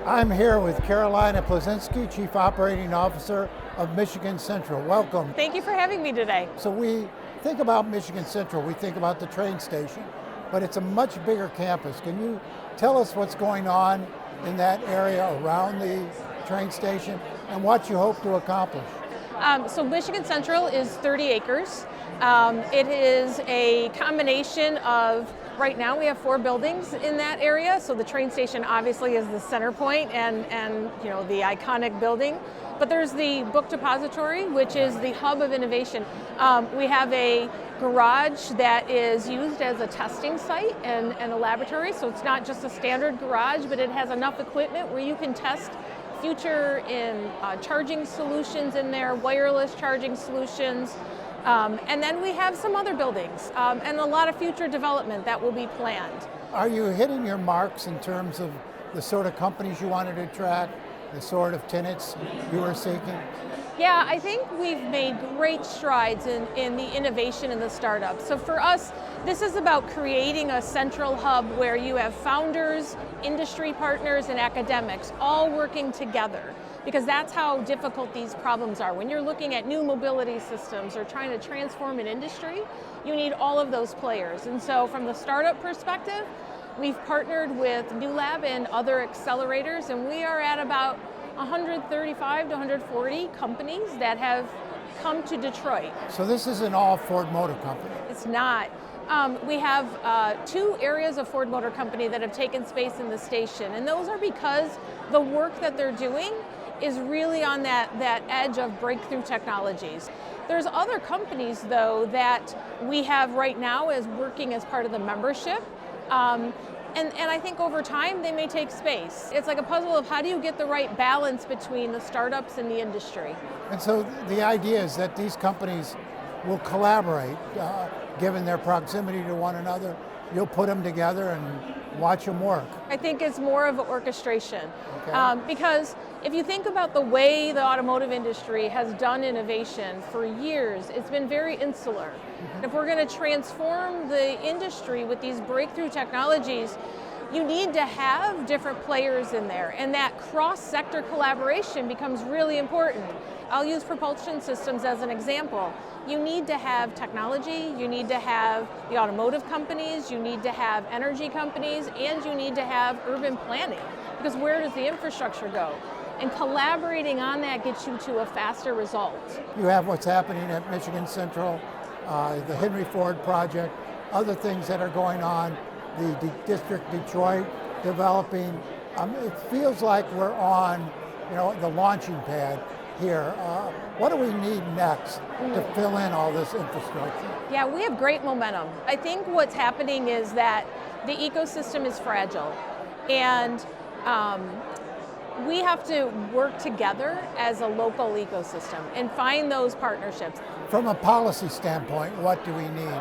I'm here with Carolina Pluszczynski, Chief Operating Officer of Michigan Central. Welcome. Thank you for having me today. So we think about Michigan Central, we think about the train station, but it's a much bigger campus. Can you tell us what's going on in that area around the train station and what you hope to accomplish? So Michigan Central is 30 acres. It is a combination of, right now we have 4 buildings in that area, so the train station obviously is the center point and you know, the iconic building. But there's the book depository, which is the hub of innovation. We have a garage that is used as a testing site and a laboratory, so it's not just a standard garage, but it has enough equipment where you can test future in charging solutions in there, wireless charging solutions. And then we have some other buildings and a lot of future development that will be planned. Are you hitting your marks in terms of the sort of companies you wanted to attract, the sort of tenants you were seeking? Yeah, I think we've made great strides in the innovation and the startups. So for us, this is about creating a central hub where you have founders, industry partners, and academics all working together, because that's how difficult these problems are. When you're looking at new mobility systems or trying to transform an industry, you need all of those players. And so from the startup perspective, we've partnered with Newlab and other accelerators, and we are at about 135 to 140 companies that have come to Detroit. So this isn't all Ford Motor Company? It's not. We have 2 areas of Ford Motor Company that have taken space in the station, and those are because the work that they're doing is really on that edge of breakthrough technologies. There's other companies, though, that we have right now as working as part of the membership. And I think over time they may take space. It's like a puzzle of how do you get the right balance between the startups and the industry. And so the idea is that these companies will collaborate, given their proximity to one another. You'll put them together and watch them work. I think it's more of an orchestration. Okay. Because if you think about the way the automotive industry has done innovation for years, it's been very insular. And if we're going to transform the industry with these breakthrough technologies, you need to have different players in there, and that cross-sector collaboration becomes really important. I'll use propulsion systems as an example. You need to have technology, you need to have the automotive companies, you need to have energy companies, and you need to have urban planning, because where does the infrastructure go? And collaborating on that gets you to a faster result. You have what's happening at Michigan Central, the Henry Ford project, other things that are going on, the District Detroit developing. It feels like we're on, the launching pad here. What do we need next to fill in all this infrastructure? Yeah, we have great momentum. I think what's happening is that the ecosystem is fragile, and we have to work together as a local ecosystem and find those partnerships. From a policy standpoint, what do we need?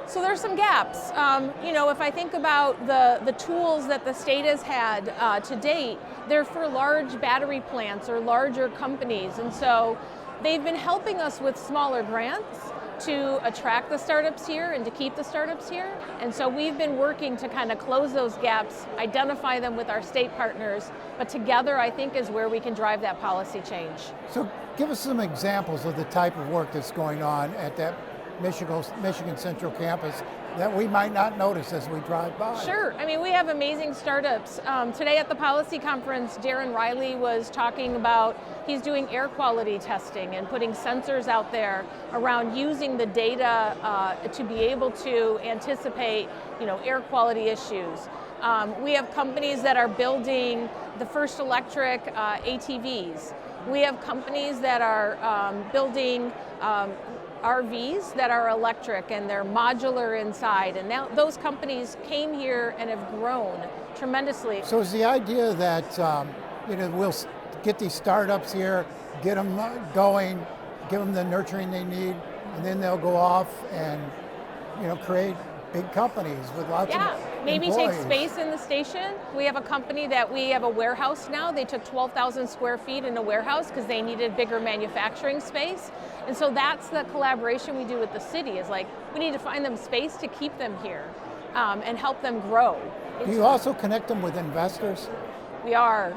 So there's some gaps. If I think about the tools that the state has had to date, they're for large battery plants or larger companies. And so they've been helping us with smaller grants to attract the startups here and to keep the startups here. And so we've been working to kind of close those gaps, identify them with our state partners, but together I think is where we can drive that policy change. So give us some examples of the type of work that's going on at that Michigan Central campus that we might not notice as we drive by. Sure. I mean, we have amazing startups. Today at the policy conference, Darren Riley was talking about, he's doing air quality testing and putting sensors out there around using the data to be able to anticipate, air quality issues. We have companies that are building the first electric ATVs. We have companies that are building RVs that are electric and they're modular inside, and now those companies came here and have grown tremendously. So is the idea that we'll get these startups here, get them going, give them the nurturing they need, and then they'll go off and create big companies with lots of maybe employees. Take space in the station. We have a company that we have a warehouse now. They took 12,000 square feet in a warehouse because they needed bigger manufacturing space. And so that's the collaboration we do with the city, is like, we need to find them space to keep them here and help them grow. Do you also connect them with investors? We are.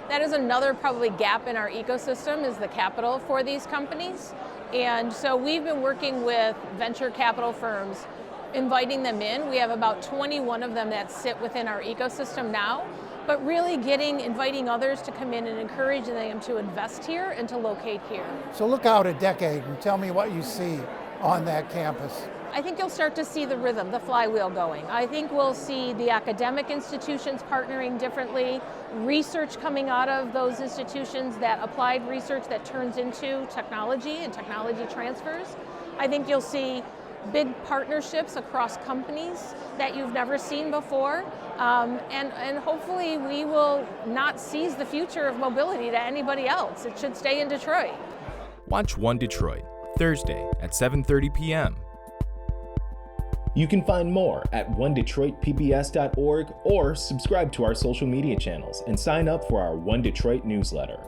That is another probably gap in our ecosystem, is the capital for these companies. And so we've been working with venture capital firms, inviting them in. We have about 21 of them that sit within our ecosystem now, but really inviting others to come in and encouraging them to invest here and to locate here. So look out a decade and tell me what you see on that campus. I think you'll start to see the rhythm, the flywheel going. I think we'll see the academic institutions partnering differently, research coming out of those institutions, that applied research that turns into technology and technology transfers. I think you'll see big partnerships across companies that you've never seen before. And hopefully we will not seize the future of mobility to anybody else. It should stay in Detroit. Watch One Detroit, Thursday at 7:30 p.m. You can find more at onedetroitpbs.org or subscribe to our social media channels and sign up for our One Detroit newsletter.